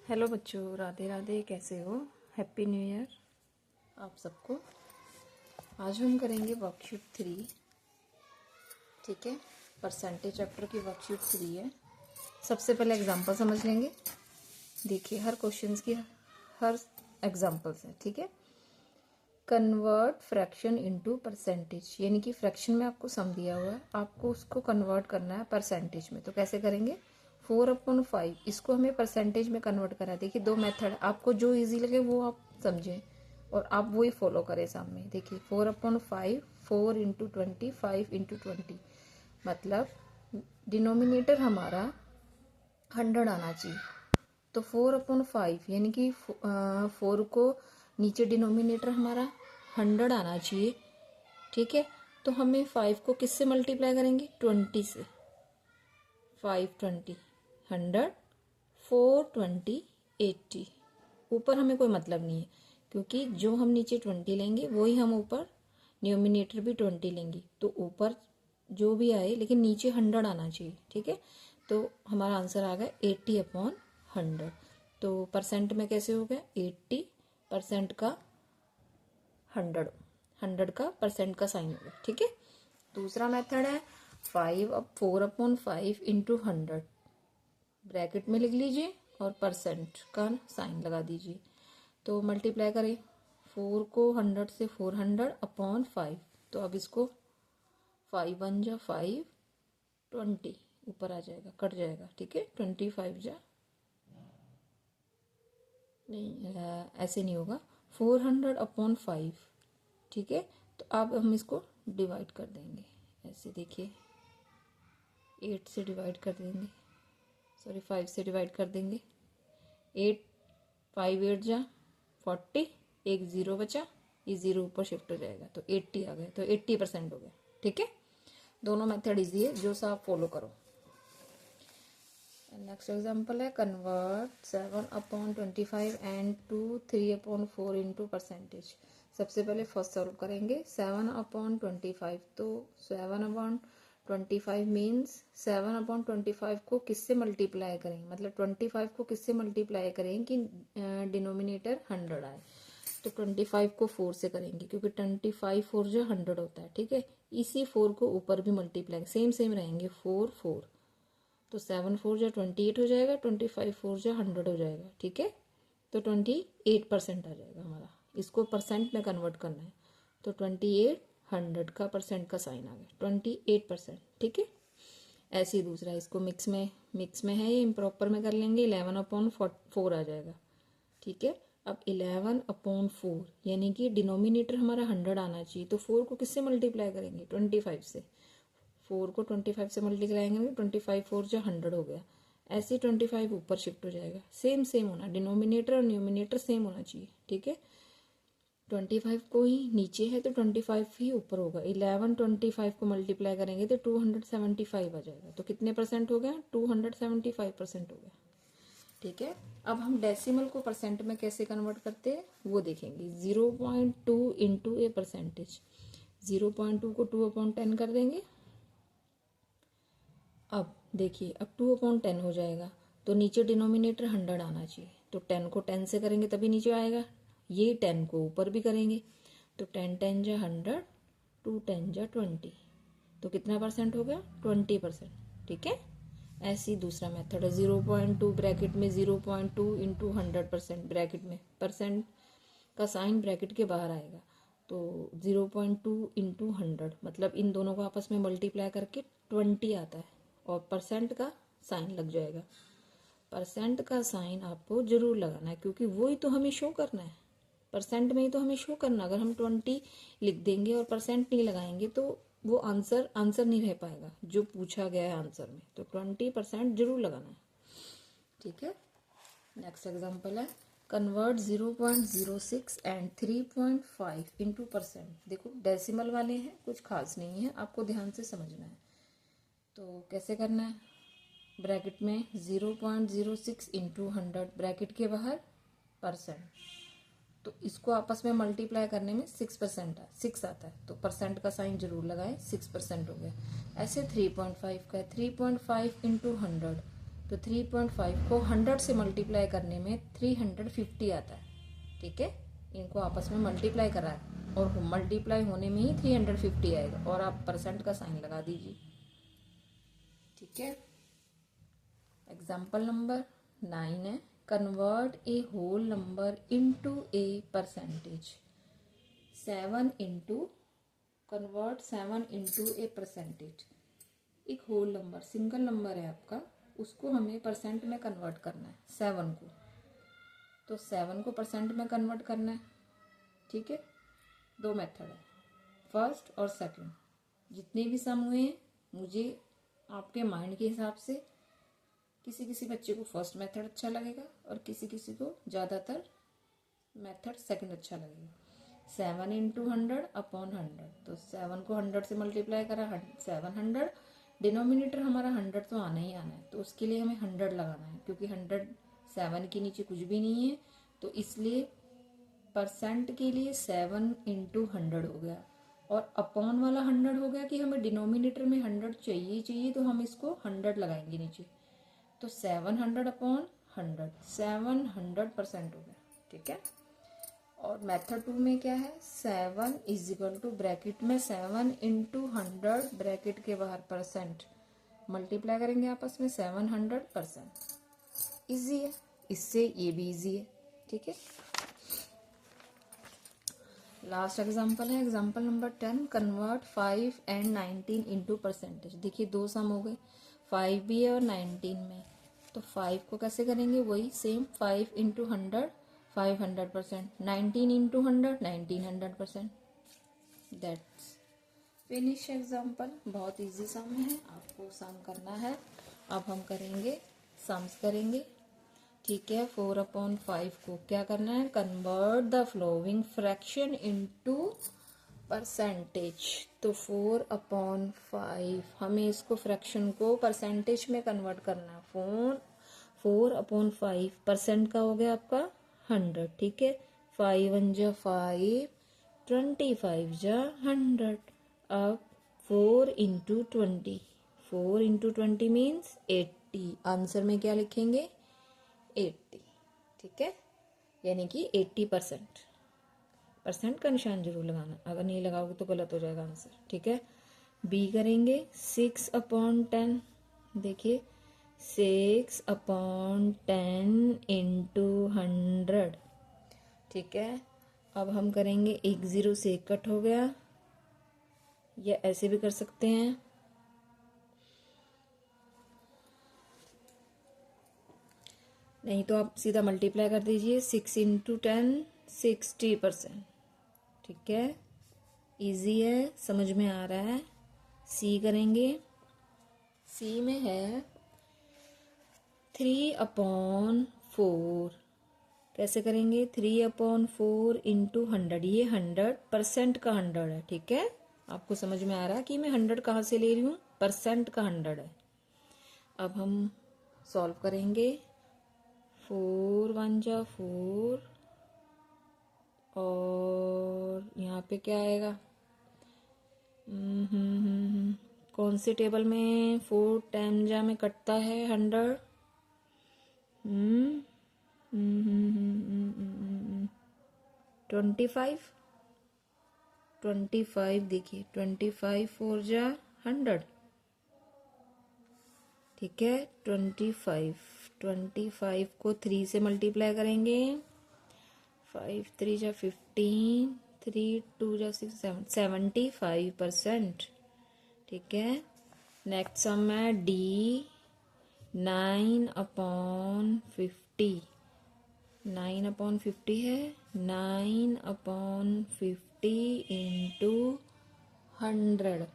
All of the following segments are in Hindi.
हेलो बच्चों, राधे राधे। कैसे हो? हैप्पी न्यू ईयर आप सबको। आज हम करेंगे वर्कशीट 3। ठीक है, परसेंटेज चैप्टर की वर्कशीट 3 है। सबसे पहले एग्जांपल समझ लेंगे। देखिए, हर क्वेश्चंस की हर एग्जांपल्स है। ठीक है, कन्वर्ट फ्रैक्शन इनटू परसेंटेज, यानी कि फ्रैक्शन में आपको सम दिया हुआ है, आपको उसको कन्वर्ट करना है परसेंटेज में। तो कैसे करेंगे? 4/5 इसको हमें परसेंटेज में कन्वर्ट करना है। देखिए, दो मेथड, आपको जो इजी लगे वो आप समझें और आप वही फॉलो करें सामने। देखिए, 4/5 4 इंटू 20 5 इंटू 20, मतलब डिनोमिनेटर हमारा 100 आना चाहिए। तो 4/5 यानी कि 4 को नीचे डिनोमिनेटर हमारा 100 आना चाहिए। ठीक है, तो हमें 5 को किससे मल्टीप्लाई करेंगे? 20 से। 5 20 100 4 20 80। ऊपर हमें कोई मतलब नहीं है, क्योंकि जो हम नीचे 20 लेंगे वही हम ऊपर न्यूमिनेटर भी 20 लेंगे। तो ऊपर जो भी आए, लेकिन नीचे 100 आना चाहिए। ठीक है, तो हमारा आंसर आ गया 80/100। तो परसेंट में कैसे हो गया? 80% का 100 का परसेंट का साइन होगा। ठीक है, दूसरा मेथड है 4/5 इंटू 100, ब्रैकेट में लिख लीजिए और परसेंट का साइन लगा दीजिए। तो मल्टीप्लाई करें 4 को 100 से 400/5। तो अब इसको 5 1 जा 5 20 ऊपर आ जाएगा, कट जाएगा। ठीक है, 25 जा नहीं, ऐसे नहीं होगा, 400/5। ठीक है, तो अब हम इसको डिवाइड कर देंगे ऐसे। देखिए, 8 से डिवाइड कर देंगे, सॉरी 5 से डिवाइड कर देंगे। 8 5 8 जा 40, एक 0 बचा, ये 0 ऊपर शिफ्ट हो जाएगा, तो 80 आ गया। तो 80% हो गया। ठीक है, दोनों मेथड इजी है, जो सा आप फॉलो करो। नेक्स्ट एग्जांपल है convert 7/25 and to 3/4 into percentage. सबसे पहले फर्स्ट सॉल्व करेंगे 7/25। तो 7/25 मीन्स 7/25 को किससे मल्टीप्लाई करेंगे, मतलब 25 को किससे मल्टीप्लाई करेंगे कि डिनोमिनेटर 100 आए। तो 25 को 4 से करेंगे, क्योंकि 25 4 जो 100 होता है। ठीक है, इसी 4 को ऊपर भी मल्टीप्लाई सेम रहेंगे, 4 4। तो 7 4 जो 28 हो जाएगा, 25 4 जो 100 हो जाएगा। ठीक है, तो 28% आ जाएगा हमारा। इसको परसेंट में कन्वर्ट करना है, तो 28 100 का परसेंट का साइन आ गया, 28%। ठीक है, ऐसे ही दूसरा, इसको मिक्स में है, ये इम्प्रॉपर में कर लेंगे, 11/4 आ जाएगा। ठीक है, अब 11/4 यानी कि डिनोमिनेटर हमारा 100 आना चाहिए। तो 4 को किससे मल्टीप्लाई करेंगे? 25 से। 4 को 25 से मल्टीप्लाई करेंगे, 25 4 जो 100 हो गया। ऐसे 25 ऊपर शिफ्ट हो जाएगा, सेम होना, डिनोमिनेटर और न्यूमिनेटर सेम होना चाहिए। ठीक है, 25 को ही नीचे है तो 25 ही ऊपर होगा। 11 25 को मल्टीप्लाई करेंगे तो 275 आ जाएगा। तो कितने परसेंट हो गया? 275% हो गया। ठीक है, अब हम डेसिमल को परसेंट में कैसे कन्वर्ट करते हैं वो देखेंगे। 0.2 इंटू ए परसेंटेज, 0.2 को 2/10 कर देंगे। अब देखिए, अब 2/10 हो जाएगा, तो नीचे डिनोमिनेटर 100 आना चाहिए। तो 10 को 10 से करेंगे तभी नीचे आएगा। ये 10 को ऊपर भी करेंगे, तो 10 10 जा 100, 2 10 जा 20। तो कितना परसेंट हो गया? 20%। ठीक है, ऐसे ही दूसरा मेथड है 0.2 ब्रैकेट में 0.2 इंटू 100% ब्रैकेट में, परसेंट का साइन ब्रैकेट के बाहर आएगा। तो 0.2 इंटू 100, मतलब इन दोनों को आपस में मल्टीप्लाई करके 20 आता है और परसेंट का साइन लग जाएगा। परसेंट का साइन आपको जरूर लगाना है, क्योंकि वही तो हमें शो करना है, परसेंट में ही तो हमें शो करना। अगर हम 20 लिख देंगे और परसेंट नहीं लगाएंगे तो वो आंसर नहीं रह पाएगा जो पूछा गया है आंसर में। तो 20% जरूर लगाना है। ठीक है, नेक्स्ट एग्जांपल है कन्वर्ट 0.06 एंड 3.5 इंटू परसेंट। देखो, डेसिमल वाले हैं, कुछ खास नहीं है, आपको ध्यान से समझना है। तो कैसे करना है? ब्रैकेट में 0.06 इंटू 100, ब्रैकेट के बाहर परसेंट। तो इसको आपस में मल्टीप्लाई करने में 6 आता है, तो परसेंट का साइन जरूर लगाएं, 6% हो गया। ऐसे 3.5 का है, 3.5 इंटू 100, तो 3.5 को 100 से मल्टीप्लाई करने में 350 आता है, ठीक है। इनको आपस में मल्टीप्लाई करा है और मल्टीप्लाई होने में ही 350 आएगा, और आप परसेंट का साइन लगा दीजिए, ठीक है। एग्जाम्पल नंबर 9 है, convert a whole number into a percentage. 7 into convert 7 into a percentage. एक होल नंबर, सिंगल नंबर है आपका, उसको हमें परसेंट में कन्वर्ट करना है, 7 को। तो 7 को परसेंट में कन्वर्ट करना है, ठीक है। दो मेथड है, फर्स्ट और सेकंड। जितने भी सम हुए हैं, मुझे आपके माइंड के हिसाब से किसी किसी बच्चे को फर्स्ट मेथड अच्छा लगेगा और किसी किसी को ज़्यादातर मेथड सेकंड अच्छा लगेगा। 7 इंटू 100 अपॉन 100, तो 7 को 100 से मल्टीप्लाई करा 700, डिनोमिनेटर हमारा 100 तो आना ही आना है, तो उसके लिए हमें 100 लगाना है, क्योंकि 100 7 के नीचे कुछ भी नहीं है, तो इसलिए परसेंट के लिए 7 इंटू 100 हो गया, और अपॉन वाला 100 हो गया कि हमें डिनोमिनेटर में 100 चाहिए, तो हम इसको 100 लगाएंगे नीचे, तो 700 अपॉन 100, 700% हो गया, ठीक है। और मेथड 2 में क्या है, 7 इज इक्वल टू ब्रैकेट में 7 इंटू 100 ब्रैकेट के बाहर परसेंट, मल्टीप्लाई करेंगे आपस में 700%। इजी है, इससे ये भी इजी है, ठीक है। लास्ट एग्जांपल है example number 10, convert 5 and 19 into percentage. देखिए दो सम हो गए, 5 भी है और 19 में, तो 5 को कैसे करेंगे, वही same 5 into 100 500%, 19 into 100 1900%। That's finish example. बहुत इजी सम है, आपको सम करना है। अब हम करेंगे सम्स करेंगे, ठीक है। 4/5 को क्या करना है, convert the flowing fraction into percentage. तो 4/5 हमें इसको फ्रैक्शन को परसेंटेज में कन्वर्ट करना है। 4/5 परसेंट का हो गया आपका 100, ठीक है। 5 1 जा 5, 25 जा 100। अब 4 इंटू 20, 4 इंटू 20 मीन्स 80। आंसर में क्या लिखेंगे, 80, ठीक है। यानी कि 80%। परसेंट का निशान जरूर लगाना, अगर नहीं लगाओगे तो गलत हो जाएगा आंसर, ठीक है। बी करेंगे 6/10। देखिए 6/10 इंटू 100, ठीक है। अब हम करेंगे, एक 0 से एक कट हो गया, या ऐसे भी कर सकते हैं, नहीं तो आप सीधा मल्टीप्लाई कर दीजिए। 6 इंटू 10 60%, ठीक है। इजी है, समझ में आ रहा है। सी करेंगे, सी में है 3/4। कैसे करेंगे, 3/4 इंटू 100, ये 100% का 100 है, ठीक है। आपको समझ में आ रहा है कि मैं 100 कहाँ से ले रही हूँ, परसेंट का 100 है। अब हम सॉल्व करेंगे, 4 1 जा 4, और यहाँ पे क्या आएगा, कौन से टेबल में 4 10 जा में कटता है 100, 25 देखिए, 25 4 जा 100, ठीक है। 25 को 3 से मल्टीप्लाई करेंगे, 5 3 जा 15, 3 2 जा 6 7, 75%, ठीक है। नेक्स्ट सम है डी 9/50। 9/50 है, 9/50 इंटू 100।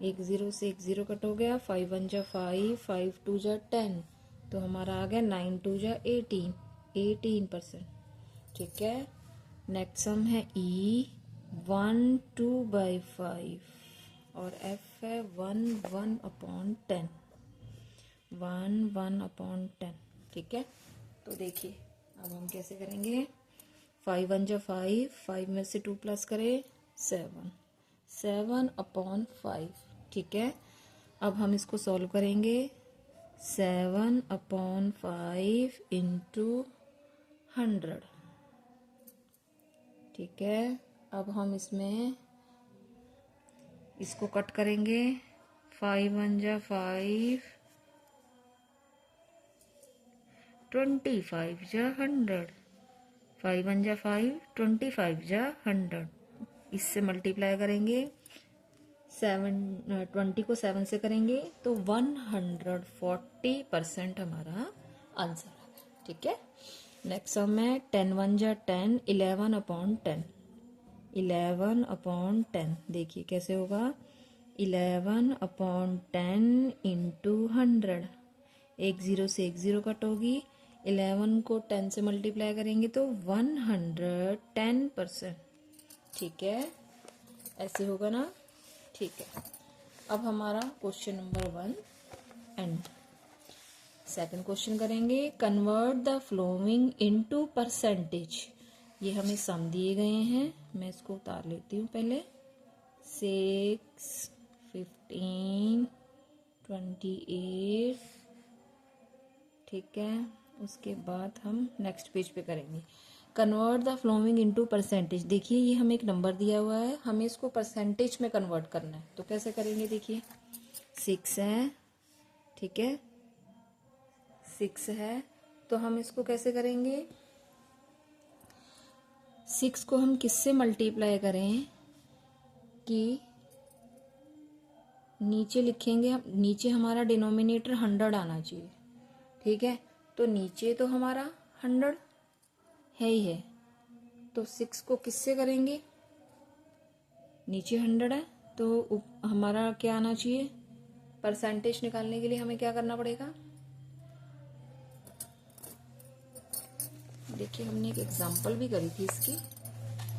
एक 0 से एक 0 कट हो गया, 5 1 जा 5, 5 2 जा 10, तो हमारा आ गया 9 2 जा 18, 18%, ठीक है। नेक्स्ट सम है ई 1 2/5, और एफ है 1 1/10, 1 1/10, ठीक है। तो देखिए अब हम कैसे करेंगे, 5 1 जा 5, 5 में से 2 प्लस करें 7, 7/5, ठीक है। अब हम इसको सॉल्व करेंगे, 7/5 इंटू 100। ठीक है, अब हम इसमें इसको कट करेंगे। 5 1 जा 5, 25 जा 100, 5 1 जा 5, 25 जा 100। इससे मल्टीप्लाई करेंगे, 20 को 7 से करेंगे तो 140% हमारा आंसर आ गया। ठीक है, नेक्स्ट सम है 10 1 जा 10, 11/10, 11/10। देखिए कैसे होगा, 11/10 इंटू 100। एक जीरो से एक जीरो कट होगी, 11 को 10 से मल्टीप्लाई करेंगे तो 110%। ठीक है, ऐसे होगा ना। ठीक है, अब हमारा question number 1 and. Second question करेंगे, convert the following into percentage. ये हमें सम दिए गए हैं, मैं इसको उतार लेती हूँ पहले। 6, 15, 28। ठीक है, उसके बाद हम नेक्स्ट पेज पे करेंगे। Convert the following into percentage. देखिए ये हमें एक नंबर दिया हुआ है, हमें इसको परसेंटेज में कन्वर्ट करना है, तो कैसे करेंगे। देखिए 6 है, ठीक है, 6 है, तो हम इसको कैसे करेंगे। 6 को हम किससे मल्टीप्लाई करें कि नीचे लिखेंगे, नीचे हमारा डिनोमिनेटर 100 आना चाहिए। ठीक है, तो नीचे तो हमारा 100 है ही है, तो 6 को किससे करेंगे, नीचे 100 है तो हमारा क्या आना चाहिए। परसेंटेज निकालने के लिए हमें क्या करना पड़ेगा। देखिए हमने एक एग्जांपल भी करी थी इसकी,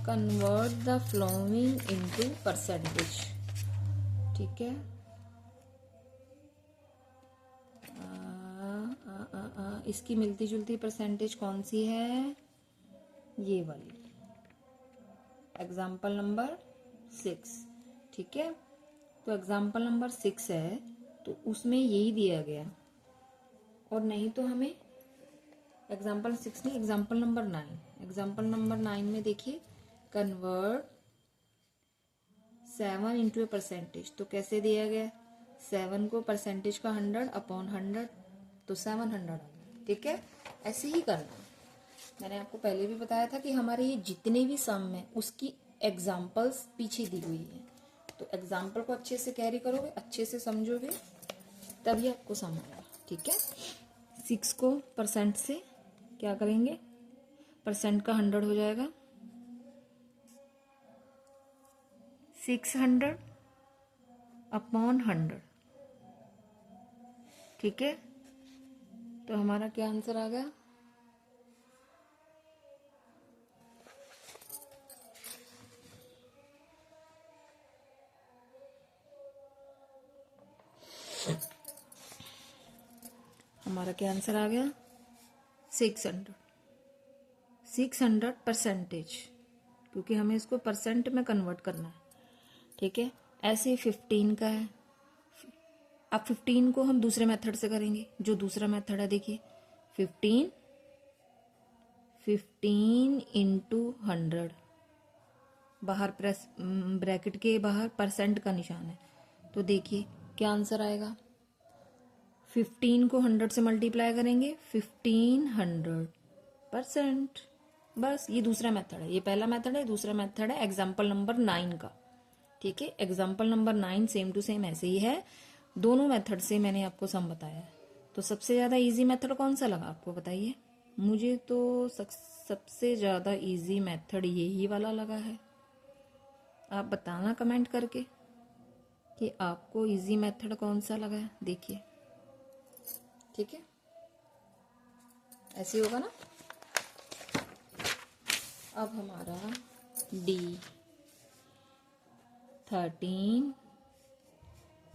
convert the following into percentage. ठीक है, इसकी मिलती जुलती परसेंटेज कौन सी है, ये वाली, एग्जाम्पल नंबर 6। ठीक है, तो एग्जाम्पल नंबर 6 है तो उसमें यही दिया गया, और नहीं तो हमें एग्जाम्पल 6 नहीं, एग्जाम्पल नंबर 9, एग्जाम्पल नंबर 9 में देखिए कन्वर्ट 7 इंटू ए परसेंटेज, तो कैसे दिया गया, 7 को परसेंटेज का 100/100, तो 700 आ गया। ठीक है, ऐसे ही करना। मैंने आपको पहले भी बताया था कि हमारे ये जितने भी सम है उसकी एग्जाम्पल्स पीछे दी हुई है, तो एग्जाम्पल को अच्छे से कैरी करोगे, अच्छे से समझोगे, तभी आपको समझ आएगा। ठीक है, 6 को परसेंट से क्या करेंगे, परसेंट का 100 हो जाएगा, 600/100। ठीक है, तो हमारा क्या आंसर आ गया, हमारा क्या आंसर आ गया, 600 परसेंटेज, क्योंकि हमें इसको परसेंट में कन्वर्ट करना है। ठीक है, ऐसे 15 का है, अब 15 को हम दूसरे मेथड से करेंगे। जो दूसरा मेथड है देखिए 15 इंटू 100, बाहर प्रेस ब्रैकेट के बाहर परसेंट का निशान है, तो देखिए क्या आंसर आएगा। 15 को 100 से मल्टीप्लाई करेंगे, 1500%। बस ये दूसरा मेथड है, ये पहला मेथड है, दूसरा मेथड है एग्जाम्पल नंबर 9 का। ठीक है, example number 9 same to same ऐसे ही है, दोनों मेथड से मैंने आपको सम बताया है। तो सबसे ज़्यादा इजी मेथड कौन सा लगा आपको बताइए। मुझे तो सबसे ज़्यादा इजी मेथड यही वाला लगा है। आप बताना कमेंट करके कि आपको इजी मेथड कौन सा लगा है। देखिए ठीक है, ऐसे होगा ना। अब हमारा D13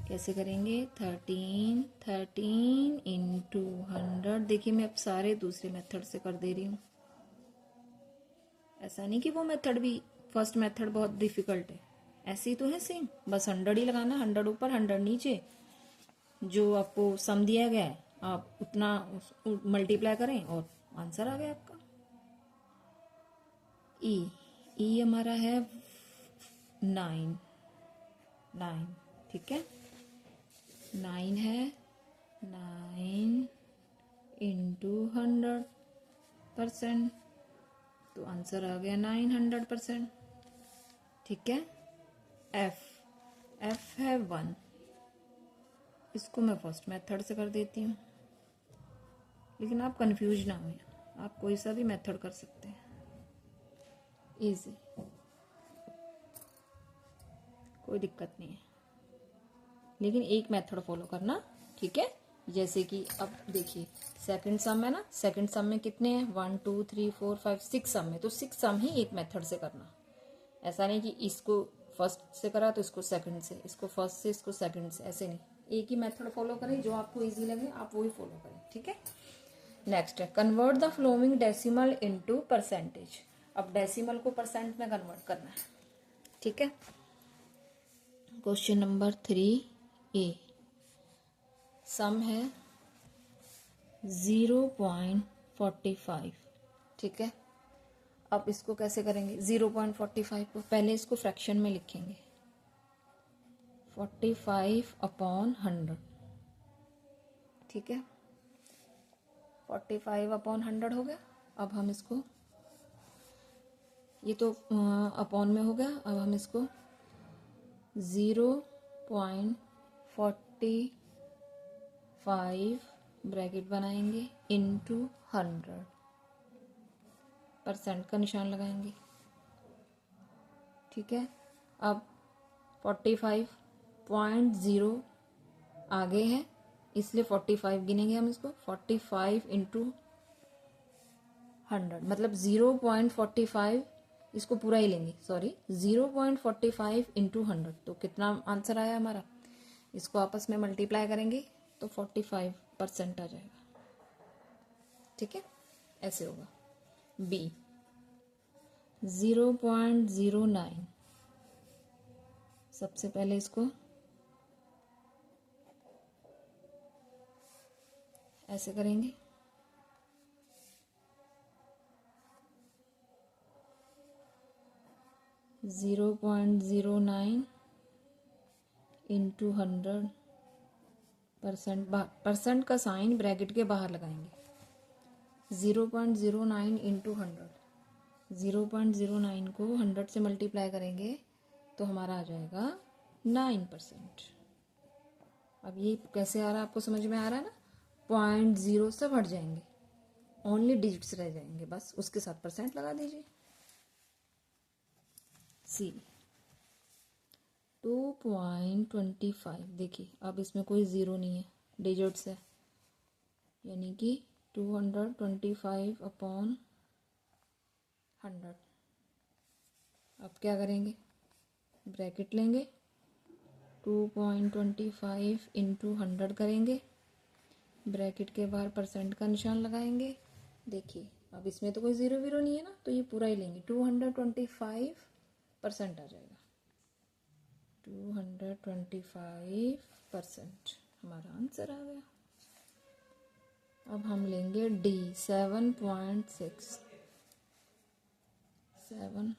कैसे करेंगे, 13 इंटू 100। देखिए मैं अब सारे दूसरे मेथड से कर दे रही हूँ, ऐसा नहीं कि वो मेथड भी, फर्स्ट मेथड बहुत डिफिकल्ट है, ऐसे ही तो है सेम, बस 100 ही लगाना, 100 ऊपर 100 नीचे, जो आपको सम दिया गया है आप उतना मल्टीप्लाई करें और आंसर आ गया आपका। ई हमारा है 9, ठीक है, 9 है, 9 इंटू 100%, तो आंसर आ गया 900%, ठीक है। एफ है 1, इसको मैं फर्स्ट मेथड से कर देती हूँ, लेकिन आप कंफ्यूज ना हो, आप कोई सा भी मेथड कर सकते हैं, इजी, कोई दिक्कत नहीं है, लेकिन एक मेथड फॉलो करना, ठीक है। जैसे कि अब देखिए सेकंड सम है ना, सेकंड सम में कितने हैं, 1 2 3 4 5 6 सम में, तो 6 सम ही एक मेथड से करना। ऐसा नहीं कि इसको फर्स्ट से करा तो इसको सेकंड से, इसको फर्स्ट से इसको सेकंड से, ऐसे नहीं, एक ही मेथड फॉलो करें, जो आपको इजी लगे आप वही फॉलो करें, ठीक है। नेक्स्ट है convert the flowing decimal into percentage. अब डेसिमल को परसेंट में कन्वर्ट करना है, ठीक है। क्वेश्चन नंबर 3A, सम है 0.45, ठीक है। अब इसको कैसे करेंगे, 0.45 को पहले इसको फ्रैक्शन में लिखेंगे, 45/100, ठीक है, 45/100 हो गया। अब हम इसको, ये तो अपॉन में हो गया, अब हम इसको 0.45 ब्रैकेट बनाएंगे इंटू 100% का निशान लगाएंगे, ठीक है। अब 45.0 आगे है, इसलिए 45 गिनेंगे हम इसको, 45 इंटू 100 मतलब 0.45, इसको पूरा ही लेंगे, सॉरी 0.45 इंटू 100, तो कितना आंसर आया हमारा, इसको आपस में मल्टीप्लाई करेंगे तो 45% आ जाएगा, ठीक है। ऐसे होगा। बी 0.09, सबसे पहले इसको ऐसे करेंगे, 0.09 इंटू 100%, परसेंट का साइन ब्रैकेट के बाहर लगाएंगे, 0.09 इंटू 100, 0.09 को 100 से मल्टीप्लाई करेंगे तो हमारा आ जाएगा 9%। अब ये कैसे आ रहा है, आपको समझ में आ रहा है ना, 0.0 सब हट जाएंगे, ओनली डिजिट्स रह जाएंगे, बस उसके साथ परसेंट लगा दीजिए। सी 2.25, देखिए अब इसमें कोई ज़ीरो नहीं है, डिजिट्स है, यानी कि 225/100। अब क्या करेंगे, ब्रैकेट लेंगे, 2.25 इंटू 100 करेंगे, ब्रैकेट के बाहर परसेंट का निशान लगाएंगे। देखिए अब इसमें तो कोई ज़ीरो वीरो नहीं है ना, तो ये पूरा ही लेंगे, 225% आ जाएगा, 225% हमारा आंसर आ गया। अब हम लेंगे डी 7.6, 7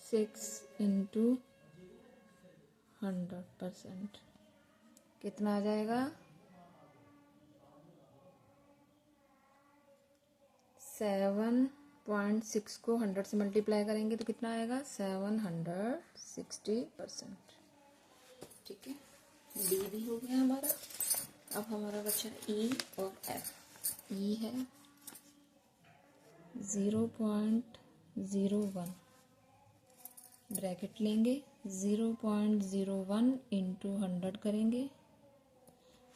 6 इंटू 100%, कितना आ जाएगा, 7.6 को 100 से मल्टीप्लाई करेंगे तो कितना आएगा, 760%, ठीक है। डी भी हो गया हमारा। अब हमारा बचा ई और एफ। ई है 0.01, ब्रैकेट लेंगे, 0.01 इंटू 100 करेंगे,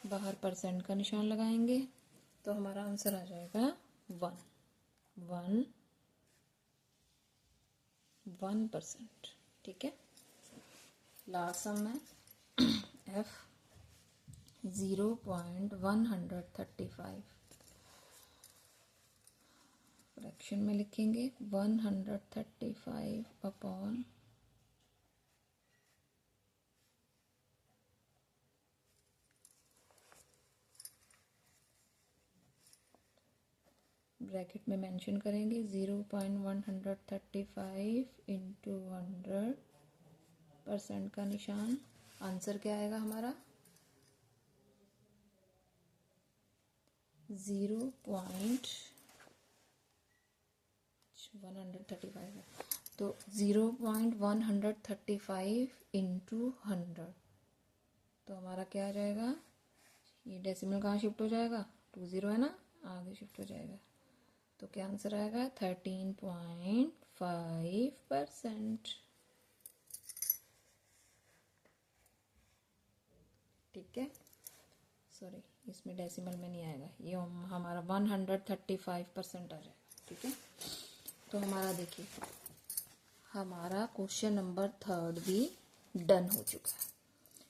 बाहर परसेंट का निशान लगाएंगे तो हमारा आंसर आ जाएगा 1%, ठीक है। लास्ट सम है एफ 0.135, फ्रैक्शन में लिखेंगे 135 अपॉन ब्रैकेट में मेंशन करेंगे 0.135 इंटू 100% का निशान। आंसर क्या आएगा हमारा 0.135 है, तो 0.135 इंटू 100, तो हमारा क्या आ जाएगा, ये डेसिमल कहाँ शिफ्ट हो जाएगा, 20 है ना, आगे शिफ्ट हो जाएगा, तो क्या आंसर आएगा 13.5%। ठीक है, सॉरी इसमें डेसिमल में नहीं आएगा, ये हमारा 135% आ जाएगा। ठीक है, तो हमारा देखिए हमारा क्वेश्चन नंबर 3 भी डन हो चुका है।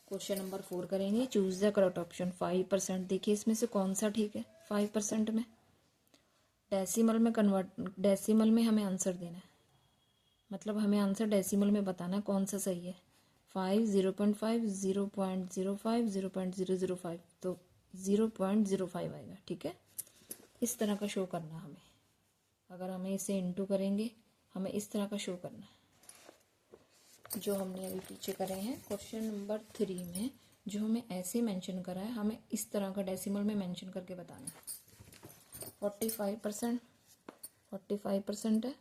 क्वेश्चन नंबर 4 करेंगे, चूज द करेक्ट ऑप्शन 5%। देखिए इसमें से कौन सा ठीक है, 5% में डेसिमल में हमें आंसर देना है, मतलब हमें आंसर डेसिमल में बताना है कौन सा सही है। 5, 0.5, 0.05, 0.005, तो 0.05 आएगा। ठीक है, इस तरह का शो करना हमें, अगर हमें इसे इंटू करेंगे हमें इस तरह का शो करना है, जो हमने अभी पीछे करे हैं क्वेश्चन नंबर 3 में, जो हमें ऐसे मेंशन करा है हमें इस तरह का डेसिमल में मेंशन करके बताना है। 45% है,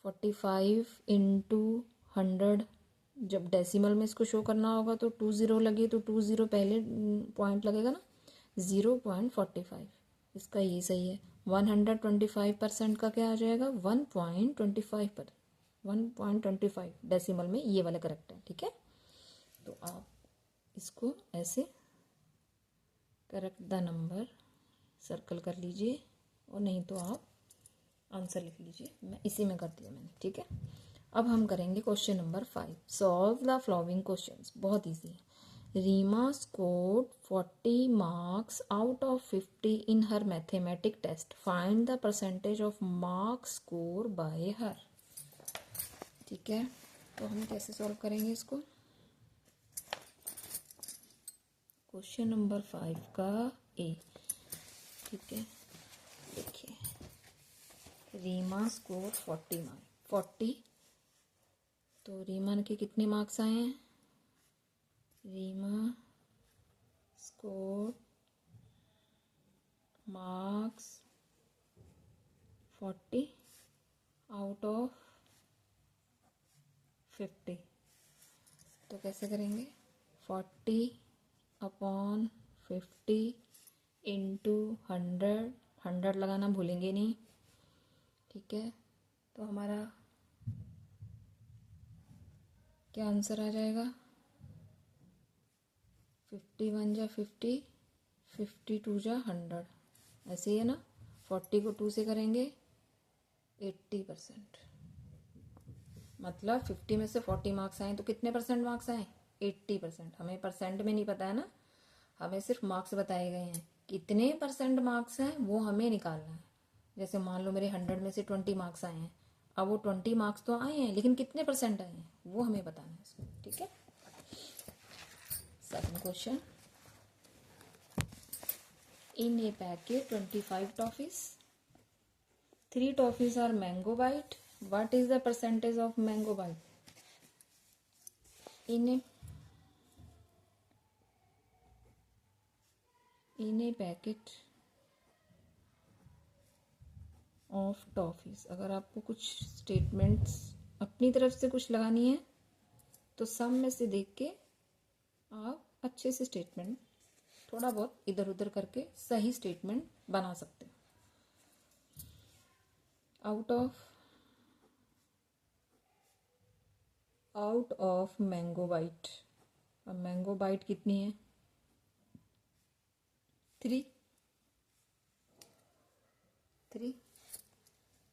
45 इंटू 100, जब डेसिमल में इसको शो करना होगा तो 20 लगे, तो 20 पहले पॉइंट लगेगा ना, 0.45, इसका ये सही है। 125% का क्या आ जाएगा 1.25 डेसिमल में, ये वाला करेक्ट है। ठीक है, तो आप इसको ऐसे करेक्ट द नंबर सर्कल कर लीजिए, और नहीं तो आप आंसर लिख लीजिए, मैं इसी में कर दिया मैंने। ठीक है, अब हम करेंगे question number 5। Solve the following questions, बहुत इजी है। Reema scored 40 marks out of 50 in her mathematic test, find the percentage of marks score by her. ठीक है, तो हम कैसे सॉल्व करेंगे इसको, क्वेश्चन नंबर 5 का ए। ठीक है, देखिए रीमा स्कोर 40, तो रीमा के कितने मार्क्स आए हैं, Reema score marks 40 out of 50, तो कैसे करेंगे 40 अपॉन 50 इंटू 100 लगाना भूलेंगे नहीं। ठीक है, तो हमारा क्या आंसर आ जाएगा, 51 जा 50, 52 जा 100, ऐसे ही है ना। 40 को 2 से करेंगे 80%, मतलब 50 में से 40 मार्क्स आए तो कितने परसेंट मार्क्स आए, 80%। हमें परसेंट में नहीं पता है ना, हमें सिर्फ मार्क्स बताए गए हैं, कितने परसेंट मार्क्स हैं वो हमें निकालना है। जैसे मान लो मेरे 100 में से 20 मार्क्स आए हैं, अब वो 20 मार्क्स तो आए हैं लेकिन कितने परसेंट आए हैं वो हमें बताना है इसमें। ठीक है, second question, in a packet 25 toffees, 3 toffees are mango bite, what is the percentage of mango bite in a packet of toffees. अगर आपको कुछ स्टेटमेंट्स अपनी तरफ से कुछ लगानी है तो सम में से देख के आप अच्छे से स्टेटमेंट थोड़ा बहुत इधर उधर करके सही स्टेटमेंट बना सकते हो। आउट ऑफ मैंगो बाइट, अब मैंगो बाइट कितनी है 3।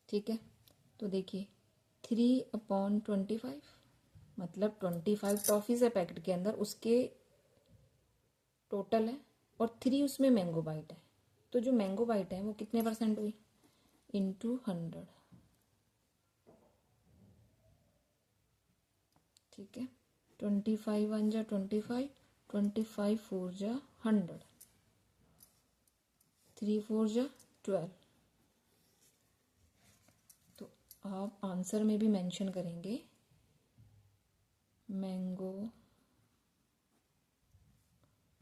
ठीक है, तो देखिए 3/25, मतलब 25 टॉफीज है पैकेट के अंदर, उसके टोटल है, और 3 उसमें मैंगो बाइट है, तो जो मैंगो बाइट है वो कितने परसेंट हुई, इंटू 100, ठीक है। 25 1 जा 25, 25 4 जा 100, 3 4 जा 12। तो आप आंसर में भी मेंशन करेंगे मैंगो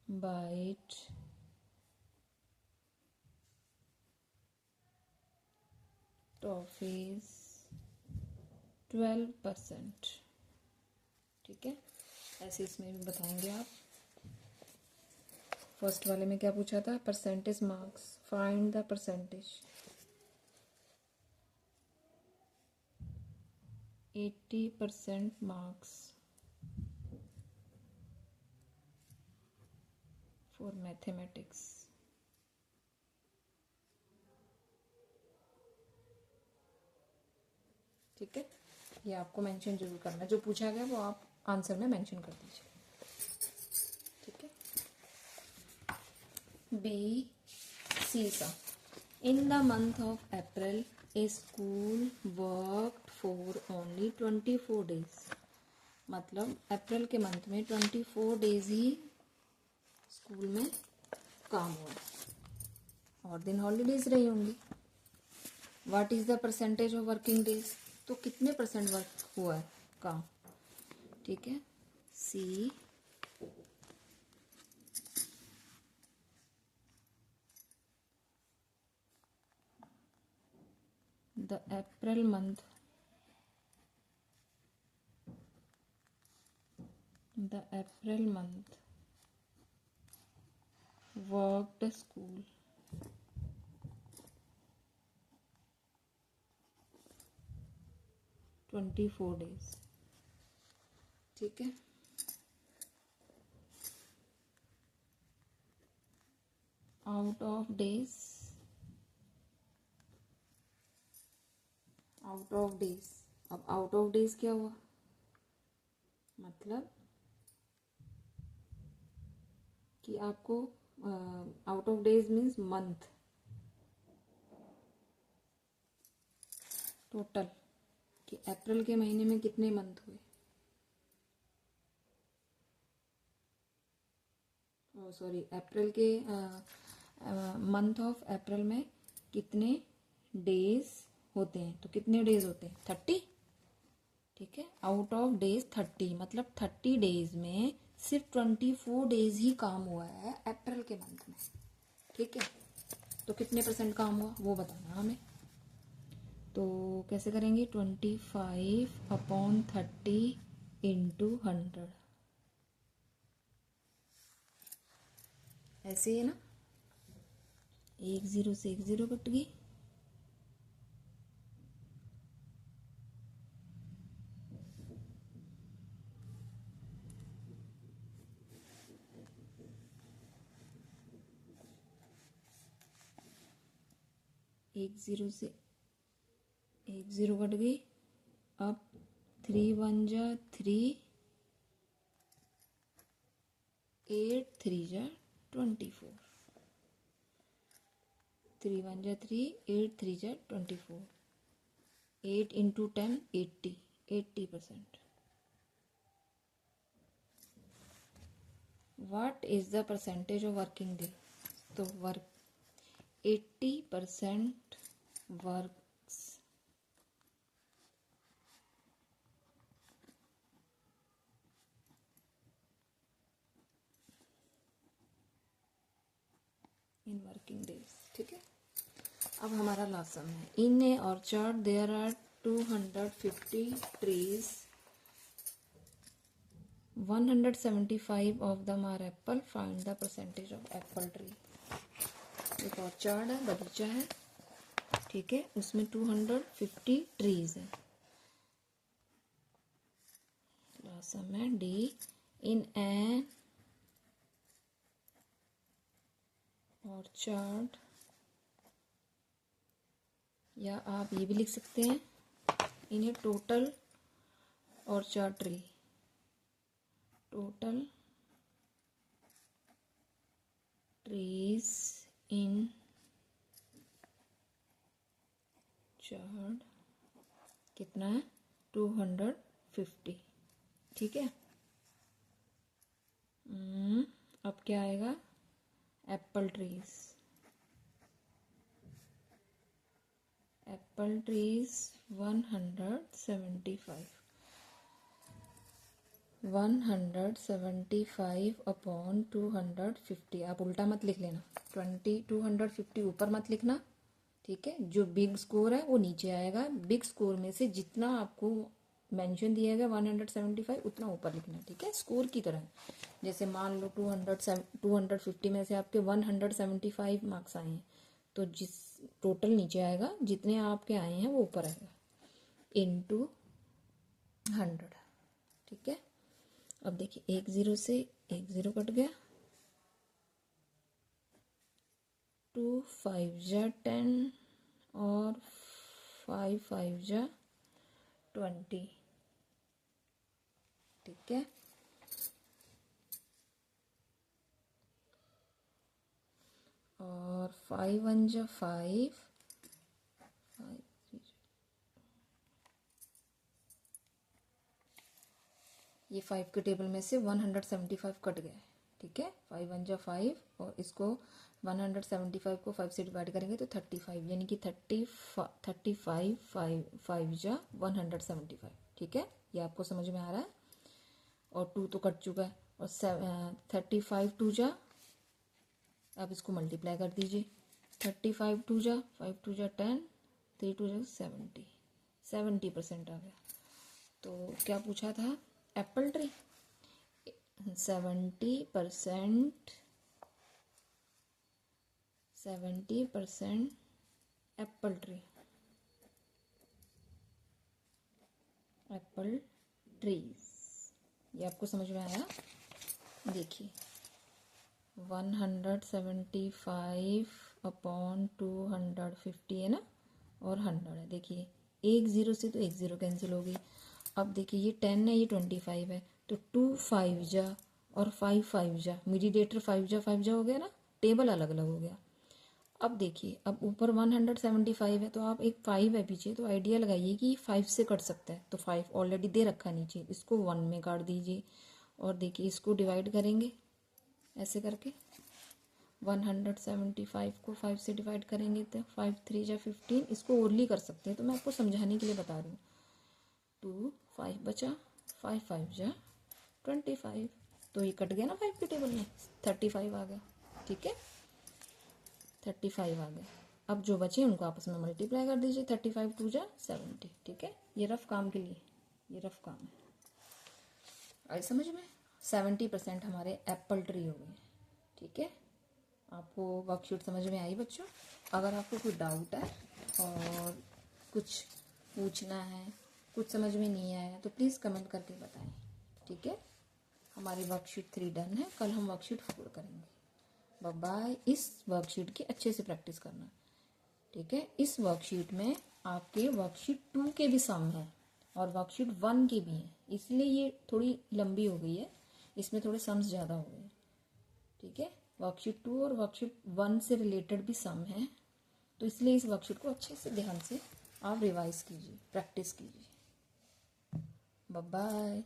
बाइट टॉफीज 12%, ठीक है। ऐसे इसमें भी बताएंगे आप। फर्स्ट वाले में क्या पूछा था, percentage marks, find the percentage. 80% marks for mathematics, ठीक है। ये आपको मेंशन जरूर करना, जो पूछा गया वो आप आंसर में मेंशन कर दीजिए, ठीक है। बी सी का, in the month of April A school worked for only 24 days. मतलब अप्रैल के मंथ में 24 डेज ही स्कूल में काम हुआ और दिन हॉलीडेज रही होंगी। What is the percentage of working days, तो कितने परसेंट वर्क हुआ है काम, ठीक है। See the April month, the April month worked school 24 days, ठीक है। Out of days, out of days, अब आउट ऑफ डेज क्या हुआ, मतलब कि आपको out of days means month, total कि अप्रैल के महीने में कितने मंथ हुए, सॉरी अप्रैल के मंथ ऑफ अप्रैल में कितने डेज होते हैं, तो कितने डेज होते हैं 30, ठीक है। आउट ऑफ डेज 30, मतलब 30 डेज में सिर्फ 24 डेज ही काम हुआ है अप्रैल के मंथ में, ठीक है। तो कितने परसेंट काम हुआ वो बताना हमें। तो कैसे करेंगे, 25/30 इंटू 100, ऐसे ही है ना, 1 0 से 1 0 कट गई, एक 0 से 1 0 कट गई। अब 3 1 जा 3, 8 3 जा 24, 3 1 जा 3, 8 3 जा 24, 8 into 10 80%। What is the percentage of working day, तो work 80% works in working days, ठीक है। अब हमारा लास्ट सम है, in a orchard there are 250 trees, 175 of them are apple, find the percentage of apple tree। एक ऑर्चर्ड है, बगीचा है, ठीक है, उसमें 250 ट्रीज है। लास्ट सम है डी, इन एन ऑर्चर्ड, या आप ये भी लिख सकते हैं in a total orchard tree, total trees in chart कितना है 250, ठीक है। अब क्या आएगा, apple trees, apple trees 175 upon 250। आप उल्टा मत लिख लेना, 250 ऊपर मत लिखना, ठीक है। जो बिग स्कोर है वो नीचे आएगा, बिग स्कोर में से जितना आपको मेंशन दिया गया 175 उतना ऊपर लिखना, ठीक है, स्कोर की तरह। जैसे मान लो 250 में से आपके 175 मार्क्स आए हैं, तो जिस टोटल नीचे आएगा, जितने आपके आए हैं वो ऊपर आएगा, इनटू 100, ठीक है। अब देखिए 1 0 से 1 0 कट गया, 2 5 जा 10 और 5 5 जा 20, ठीक है। और 5 1 जा 5, 5 ये 5 के टेबल में से 175 कट गया है, ठीक है। 5 1 जा 5 और इसको 175 को 5 से डिवाइड करेंगे तो 35, यानी कि 35 5 जा 175, ठीक है। ये आपको समझ में आ रहा है। और 2 तो कट चुका है, और 35 2 जा, अब इसको मल्टीप्लाई कर दीजिए, 35 2 जा 5 2 जा 10, 3 2 जा 70% आ गया। तो क्या पूछा था, Apple tree 70% Apple tree, Apple trees. ये आपको समझ में आया। देखिए 175 अपॉन 250 है ना, और 100 है। देखिए 1 0 से तो 1 0 कैंसिल हो गई। अब देखिए ये 10 है, ये 25 है, तो 2 5 जा और 5 5 जा, मीडिएटर 5 जा 5 जा हो गया ना, टेबल अलग अलग हो गया। अब देखिए, अब ऊपर 175 है, तो आप एक 5 है पीछे, तो आइडिया लगाइए कि 5 से कट सकता है, तो 5 ऑलरेडी दे रखा है नीचे, इसको 1 में काट दीजिए। और देखिए इसको डिवाइड करेंगे ऐसे करके, 175 को 5 से डिवाइड करेंगे तो 5 3 जा 15, इसको ओरली कर सकते हैं, तो मैं आपको समझाने के लिए बता रही हूँ। 2 5 बचा, 5 5 जा 25, तो ये कट गया ना 5 के टेबल में, 35 आ गया, ठीक है, 35 आ गया। अब जो बचे उनको आपस में मल्टीप्लाई कर दीजिए, 35 2 जा 70, ठीक है। ये रफ काम के लिए, ये रफ काम है, आई समझ में। 70% हमारे एप्पल ट्री हो गए, ठीक है। आपको वर्कशीट समझ में आई बच्चों? अगर आपको कोई डाउट है और कुछ पूछना है, कुछ समझ में नहीं आया, तो प्लीज़ कमेंट करके बताएं, ठीक है। हमारी वर्कशीट 3 डन है, कल हम वर्कशीट 4 करेंगे। Bye bye. इस वर्कशीट की अच्छे से प्रैक्टिस करना, ठीक है। इस वर्कशीट में आपके वर्कशीट 2 के भी सम है और वर्कशीट 1 के भी हैं, इसलिए ये थोड़ी लंबी हो गई है, इसमें थोड़े सम्स ज़्यादा हो गए, ठीक है। वर्कशीट 2 और वर्कशीट 1 से रिलेटेड भी सम है, तो इसलिए इस वर्कशीट को अच्छे से ध्यान से आप रिवाइज कीजिए, प्रैक्टिस कीजिए। Bye bye.